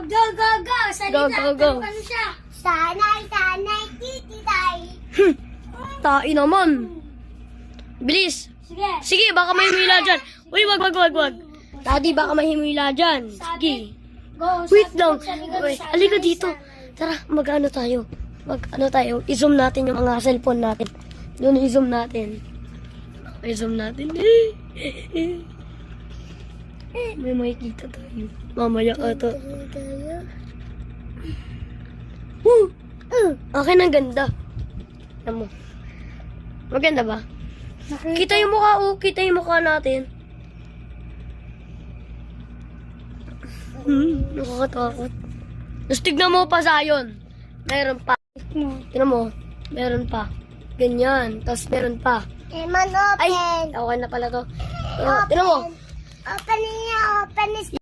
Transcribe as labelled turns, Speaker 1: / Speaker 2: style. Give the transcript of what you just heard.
Speaker 1: Go, go, go! Salita,
Speaker 2: Go, go.
Speaker 1: ano siya? Sanay, sanay, tititay.
Speaker 2: Tai naman. Bilis.
Speaker 1: Sige.
Speaker 2: Sige, baka may himila dyan. Uy, wag. Daddy, baka may himila dyan. Sige.
Speaker 1: Go,
Speaker 2: Wait
Speaker 1: sabi
Speaker 2: lang.
Speaker 1: ko, sabi ko,
Speaker 2: Uy,
Speaker 1: sanay,
Speaker 2: halika dito.
Speaker 1: sanay.
Speaker 2: Tara, mag-ano tayo. Mag-ano tayo. I-zoom natin yung mga cellphone natin. Doon, i-zoom natin. I-zoom natin. May makikita tayo. Mamaya ata. Akin ang ganda. Alam mo. Maganda ba? Kita yung mukha, oh. Kita yung mukha natin. Nakakatakot. Tapos tignan mo pa, Zion. Meron pa. Tignan mo. Meron pa. Ganyan. Tapos meron pa.
Speaker 1: Eman, open.
Speaker 2: Ay, okay na pala to. Tignan mo.
Speaker 1: Open niya, open is